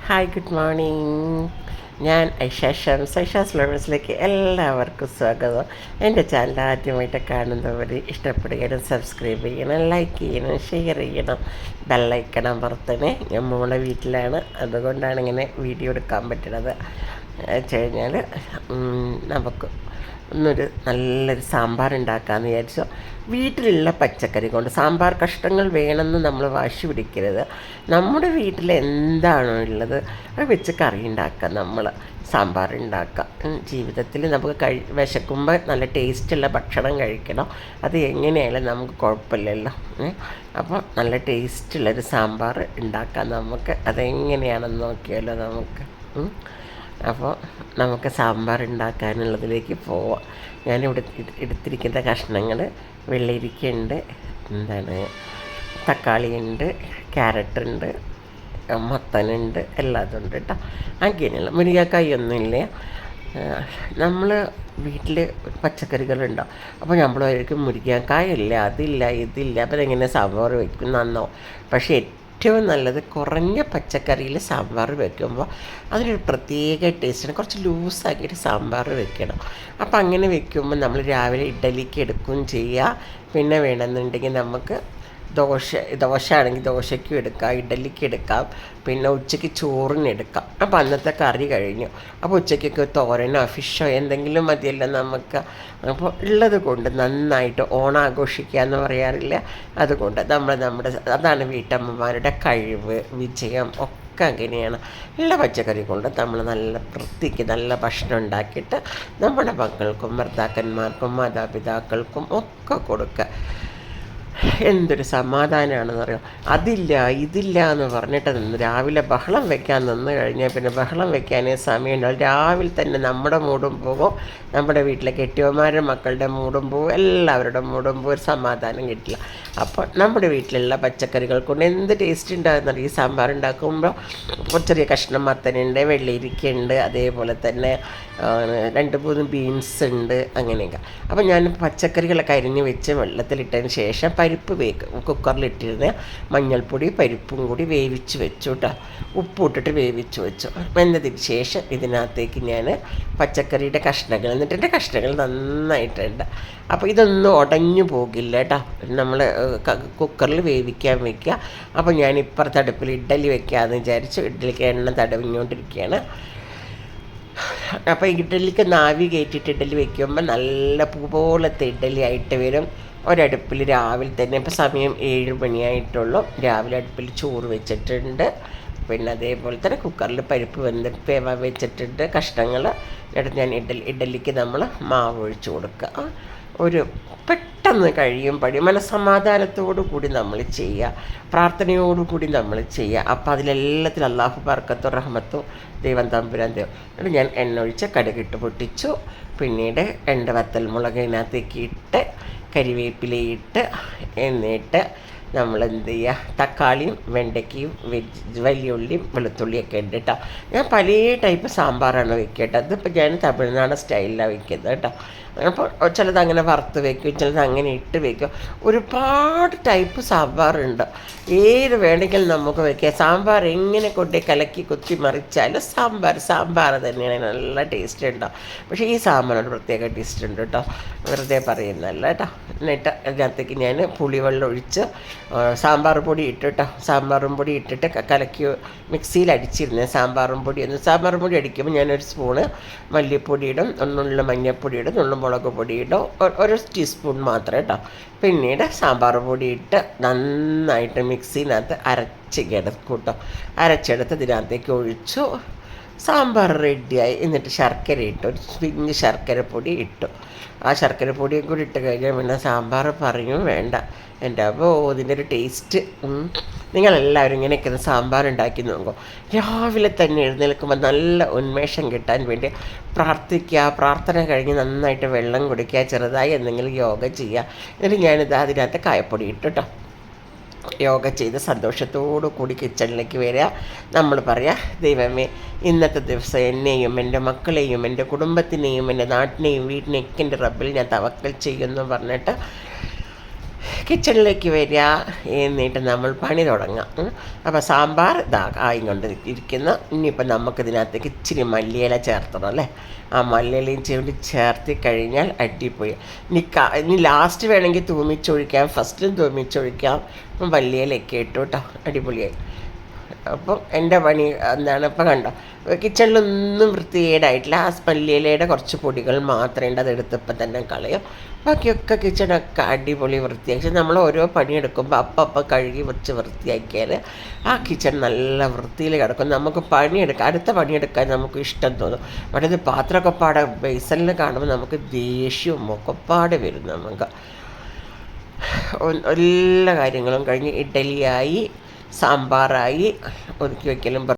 Hi, good morning. ഞാൻ ഐഷാസ് ഫ്ലവേഴ്സിലേക്ക് എല്ലാവർക്കും സ്വാഗതം. എൻ്റെ ചാനൽ ആദ്യമായിട്ട് കാണുന്നവർ ഇഷ്ടപ്പെടുകയും സബ്സ്ക്രൈബ് ചെയ്യണം, ലൈക്ക് ചെയ്യണം, ഷെയർ ചെയ്യണം, ബെല്ലൈക്കൺ അമർത്തണേ. ഞാൻ മോളെ വീട്ടിലാണ്, അതുകൊണ്ടാണ് ഇങ്ങനെ വീഡിയോ എടുക്കാൻ പറ്റുന്നത്. വെച്ച് കഴിഞ്ഞാൽ നമുക്ക് നല്ലൊരു സാമ്പാർ ഉണ്ടാക്കാമെന്ന് വിചാരിച്ചു. വീട്ടിലുള്ള പച്ചക്കറി കൊണ്ട് സാമ്പാർ കഷ്ണങ്ങൾ വേണമെന്ന് നമ്മൾ വാശി പിടിക്കരുത്. നമ്മുടെ വീട്ടിൽ എന്താണോ ഉള്ളത് അത് വെച്ച് കറി ഉണ്ടാക്കാം, നമ്മൾ സാമ്പാർ ഉണ്ടാക്കാം. ജീവിതത്തിൽ നമുക്ക് വിശക്കുമ്പോൾ നല്ല ടേസ്റ്റുള്ള ഭക്ഷണം കഴിക്കണം. അത് എങ്ങനെയായാലും നമുക്ക് കുഴപ്പമില്ലല്ലോ. അപ്പോൾ നല്ല ടേസ്റ്റുള്ളൊരു സാമ്പാർ ഉണ്ടാക്കാം നമുക്ക്. അതെങ്ങനെയാണെന്ന് നോക്കിയാലോ നമുക്ക്. അപ്പോൾ നമുക്ക് സാമ്പാർ ഉണ്ടാക്കാനുള്ളതിലേക്ക് പോവാം. ഞാനിവിടെ എടുത്തിരിക്കുന്ന കഷ്ണങ്ങൾ വെള്ളരിക്കയുണ്ട്, തക്കാളിയുണ്ട്, ക്യാരറ്റുണ്ട്, മത്തനുണ്ട്, എല്ലാതും ഉണ്ട് കേട്ടോ. അങ്ങനെയുള്ള മുരിങ്ങക്കായ് ഒന്നുമില്ല. നമ്മൾ വീട്ടിൽ പച്ചക്കറികളുണ്ടാവും. അപ്പോൾ നമ്മളായിരിക്കും മുരിങ്ങക്കായില്ല, അതില്ല, ഇതില്ല, അപ്പോൾ അതെങ്ങനെ സാമ്പാർ വയ്ക്കും നന്നോ. പക്ഷേ ഏറ്റവും നല്ലത് കുറഞ്ഞ പച്ചക്കറിയിൽ സാമ്പാർ വെക്കുമ്പോൾ അതിനൊരു പ്രത്യേക ടേസ്റ്റാണ്. കുറച്ച് ലൂസാക്കിയിട്ട് സാമ്പാർ വെക്കണം. അപ്പോൾ അങ്ങനെ വെക്കുമ്പോൾ നമ്മൾ രാവിലെ ഇഡ്ഡലിക്ക് എടുക്കുകയും ചെയ്യുക. പിന്നെ വേണമെന്നുണ്ടെങ്കിൽ നമുക്ക് ദോശ ആണെങ്കിൽ ദോശയ്ക്കും എടുക്കാം, ഇഡ്ഡലിക്ക് എടുക്കാം, പിന്നെ ഉച്ചയ്ക്ക് ചോറിനെടുക്കാം. അപ്പോൾ അന്നത്തെ കറി കഴിഞ്ഞു. അപ്പോൾ ഉച്ചയ്ക്കൊക്കെ തോരനോ ഫിഷോ എന്തെങ്കിലും മതിയല്ലോ നമുക്ക്. അപ്പോൾ ഉള്ളത് കൊണ്ട് നന്നായിട്ട് ഓണാഘോഷിക്കുക എന്ന് പറയാറില്ല. അതുകൊണ്ട് അതാണ് വീട്ടമ്മമാരുടെ കഴിവ്, വിജയം ഒക്കെ അങ്ങനെയാണ്. ഉള്ള പച്ചക്കറി കൊണ്ട് നമ്മൾ നല്ല വൃത്തിക്ക് നല്ല ഭക്ഷണം ഉണ്ടാക്കിയിട്ട് നമ്മുടെ മക്കൾക്കും ഭർത്താക്കന്മാർക്കും മാതാപിതാക്കൾക്കും ഒക്കെ കൊടുക്കുക. എന്തൊരു സമാധാനമാണെന്നറിയാം. അതില്ല ഇതില്ല എന്ന് പറഞ്ഞിട്ട് രാവിലെ ബഹളം വെക്കാൻ നിന്ന് കഴിഞ്ഞാൽ പിന്നെ ബഹളം വെക്കാനേ സമയമുണ്ടാവും. രാവിലെ തന്നെ നമ്മുടെ മൂടും പോകും, നമ്മുടെ വീട്ടിലെ കെട്ടിയവന്മാരുടെ മക്കളുടെ മൂടും പോകും, എല്ലാവരുടെ മൂടും പോകും, ഒരു സമാധാനം കിട്ടില്ല. അപ്പോൾ നമ്മുടെ വീട്ടിലുള്ള പച്ചക്കറികൾ കൊണ്ട് എന്ത് ടേസ്റ്റ് ഉണ്ടാകുന്നറിയാം. ഈ സാമ്പാർ ഉണ്ടാക്കുമ്പോൾ ചെറിയ കഷ്ണം മത്തനുണ്ട്, വെള്ളരിക്കയുണ്ട്, അതേപോലെ തന്നെ 2-3 ബീൻസ് ഉണ്ട്, അങ്ങനെയൊക്കെ. അപ്പോൾ ഞാൻ പച്ചക്കറികളൊക്കെ അരിഞ്ഞ് വെച്ച് വെള്ളത്തിലിട്ടതിന് ശേഷം പരിപ്പ് കുക്കറിലിട്ടിരുന്ന് മഞ്ഞൾപ്പൊടി പരിപ്പും കൂടി വേവിച്ച് വെച്ചു കേട്ടോ. ഉപ്പ് ഇട്ടിട്ട് വേവിച്ച് വെച്ചു. വെന്തതിന് ശേഷം ഇതിനകത്തേക്ക് ഞാൻ പച്ചക്കറിയുടെ കഷ്ണങ്ങൾ, എന്നിട്ട് എൻ്റെ കഷ്ണങ്ങൾ നന്നായിട്ടുണ്ട്. അപ്പോൾ ഇതൊന്നും ഉടഞ്ഞു പോകില്ല കേട്ടോ. നമ്മൾ കുക്കറിൽ വേവിക്കാൻ വയ്ക്കുക. അപ്പോൾ ഞാൻ ഇപ്പുറത്തെ അടുപ്പിൽ ഇഡ്ഡലി വെക്കാമെന്ന് വിചാരിച്ചു. ഇഡ്ഡലിക്ക് എണ്ണ തടവിഞ്ഞുകൊണ്ടിരിക്കുകയാണ്. അപ്പോൾ ഇഡ്ഡലിക്ക് നാവി കയറ്റിയിട്ട് ഇഡ്ഡലി വയ്ക്കുമ്പോൾ നല്ല പൂ പോലത്തെ ഇഡ്ഡലി ആയിട്ട് വരും. ഒരടുപ്പിൽ രാവിലെ തന്നെ, ഇപ്പോൾ സമയം 7 മണിയായിട്ടുള്ളൂ, രാവിലെ അടുപ്പിൽ ചോറ് വെച്ചിട്ടുണ്ട്. പിന്നെ അതേപോലെ തന്നെ കുക്കറിൽ പരിപ്പ് വെച്ചിട്ടുണ്ട്. കഷ്ണങ്ങൾ എന്നിട്ട് ഞാൻ ഇഡ്ഡലിക്ക് നമ്മൾ മാവ് ഒഴിച്ച് കൊടുക്കുക. ഒരു പെട്ടെന്ന് കഴിയും പടി. മനസ്സമാധാനത്തോടു കൂടി നമ്മൾ ചെയ്യുക, പ്രാർത്ഥനയോടുകൂടി നമ്മൾ ചെയ്യുക. അപ്പോൾ അതിലെല്ലാത്തിലും അള്ളാഹു ബർക്കത്തും റഹ്മത്തും ദൈവം തമ്പുരാൻ ദൈവം. എന്നിട്ട് ഞാൻ എണ്ണ ഒഴിച്ച് കടുകിട്ട് പൊട്ടിച്ചു. പിന്നീട് 2 വത്തൽമുളക് ഇതിനകത്തേക്ക് ഇട്ട് കരിവേപ്പിലയിട്ട്, എന്നിട്ട് നമ്മൾ എന്ത് ചെയ്യുക, തക്കാളിയും വെണ്ടയ്ക്കയും വലിയ ഉള്ളിയും വെളുത്തുള്ളിയൊക്കെ ഉണ്ട് കേട്ടോ. ഞാൻ പല ടൈപ്പ് സാമ്പാറാണ് വെക്കുക കേട്ടോ. അതിപ്പോൾ ഞാൻ തമിഴ്നാട് സ്റ്റൈലിലാണ് വെക്കുന്നത് കേട്ടോ. അപ്പോൾ ചിലത് അങ്ങനെ വറുത്ത് വയ്ക്കും, ചിലത് അങ്ങനെ ഇട്ട് വയ്ക്കും. ഒരുപാട് ടൈപ്പ് സാമ്പാറുണ്ട്. ഏത് വേണമെങ്കിലും നമുക്ക് വയ്ക്കാം. സാമ്പാർ എങ്ങനെ കൊണ്ട് കലക്കി കുത്തി മറിച്ചാലും സാമ്പാർ തന്നെയാണ്, നല്ല ടേസ്റ്റ് ഉണ്ടാവും. പക്ഷേ ഈ സാമ്പാറിന് പ്രത്യേക ടേസ്റ്റ് ഉണ്ട് കേട്ടോ, വെറുതെ പറയുന്നതല്ല കേട്ടോ. എന്നിട്ട് അതിനകത്തേക്ക് ഞാൻ പുളിവെള്ളം ഒഴിച്ച് സാമ്പാർ പൊടി ഇട്ടിട്ടോ, സാമ്പാറും പൊടി ഇട്ടിട്ട് കലക്കി മിക്സിയിൽ അടിച്ചിരുന്നത്. സാമ്പാറും പൊടി അടിക്കുമ്പോൾ ഞാനൊരു സ്പൂണ് മല്ലിപ്പൊടി ഇടും, ഒന്നുള്ള മഞ്ഞൾപ്പൊടി ഇടും, നുള്ളും മുളക് പൊടി ഇടും, 1 ടീസ്പൂൺ മാത്രം കേട്ടോ. പിന്നീട് സാമ്പാർ പൊടി ഇട്ട് നന്നായിട്ട് മിക്സിനകത്ത് അരച്ചെടുത്ത് ഇതിനകത്തേക്ക് ഒഴിച്ചു. സാമ്പാർ റെഡിയായി. എന്നിട്ട് ശർക്കര ഇട്ടു, ഒരു പിഞ്ച് ശർക്കരപ്പൊടി ഇട്ടു. ആ ശർക്കരപ്പൊടിയും കൂടി ഇട്ട് കഴിഞ്ഞാൽ പിന്നെ സാമ്പാർ പറയും വേണ്ട. എൻ്റെ അപ്പോൾ ഇതിൻ്റെ ഒരു ടേസ്റ്റ്. നിങ്ങളെല്ലാവരും ഇങ്ങനെയൊക്കെ സാമ്പാർ ഉണ്ടാക്കി നോക്കും. രാവിലെ തന്നെ എഴുന്നേൽക്കുമ്പോൾ നല്ല ഉന്മേഷം കിട്ടാൻ വേണ്ടി പ്രാർത്ഥിക്കുക. പ്രാർത്ഥന കഴിഞ്ഞ് നന്നായിട്ട് വെള്ളം കുടിക്കുക, ചെറുതായി എന്തെങ്കിലും യോഗ ചെയ്യുക. എന്നിട്ട് ഞാനിത് അതിനകത്ത് കായപ്പൊടി ഇട്ടു കേട്ടോ. യോഗ ചെയ്ത് സന്തോഷത്തോടു കൂടി കിച്ചണിലേക്ക് വരിക. നമ്മൾ പറയാം, ദൈവമേ ഇന്നത്തെ ദിവസം എന്നെയും എൻ്റെ മക്കളെയും എൻ്റെ കുടുംബത്തിനെയും എൻ്റെ നാട്ടിനെയും വീട്ടിനെയൊക്കെ എൻ്റെ റബ്ബിൽ ഞാൻ തവക്കൽ ചെയ്യുമെന്ന് പറഞ്ഞിട്ട് കിച്ചണിലേക്ക് വരിക, എന്നിട്ട് നമ്മൾ പണി തുടങ്ങാം. അപ്പോൾ സാമ്പാർ ഇതാ ആയി കൊണ്ട് ഇരിക്കുന്നു. ഇനിയിപ്പോൾ നമുക്കിതിനകത്തേക്ക് ഇച്ചിരി മല്ലിയില ചേർത്തണം അല്ലേ. ആ മല്ലിയിലയും കൂടി ചേർത്ത് കഴിഞ്ഞാൽ അടിപൊളി. ഇനി ലാസ്റ്റ് വേണമെങ്കിൽ തൂമിച്ചൊഴിക്കാം, ഫസ്റ്റും തൂമിച്ചൊഴിക്കാം. അപ്പം മല്ലിയിലയൊക്കെ ഇട്ടു കേട്ടോ, അടിപൊളിയായി. അപ്പം എൻ്റെ പണി എന്താണ് ഇപ്പം കണ്ടോ, കിച്ചണിലൊന്നും വൃത്തികേടായിട്ടില്ല. ആ മല്ലിയിലയുടെ കുറച്ച് പൊടികൾ മാത്രമേ ഉണ്ട്, അതെടുത്തപ്പം തന്നെ കളയും. ബാക്കിയൊക്കെ കിച്ചണൊക്കെ അടിപൊളി വൃത്തിയാക്കി നമ്മൾ ഓരോ പണിയെടുക്കുമ്പോൾ അപ്പം കഴുകി വെച്ച് വൃത്തിയാക്കിയാൽ ആ കിച്ചൺ നല്ല വൃത്തിയിൽ കിടക്കും. നമുക്ക് പണിയെടുക്കാം, അടുത്ത പണിയെടുക്കാൻ നമുക്ക് ഇഷ്ടം തോന്നും. അവിടെ ഇത് പാത്രമൊക്കെ പാടെ ബേസണിൽ കാണുമ്പോൾ നമുക്ക് ദേഷ്യവും ഒക്കെപ്പാടെ വരും. നമുക്ക് എല്ലാ കാര്യങ്ങളും കഴിഞ്ഞ് ഇഡലിയായി, സാമ്പാറായി, ഒതുക്കി വയ്ക്കലും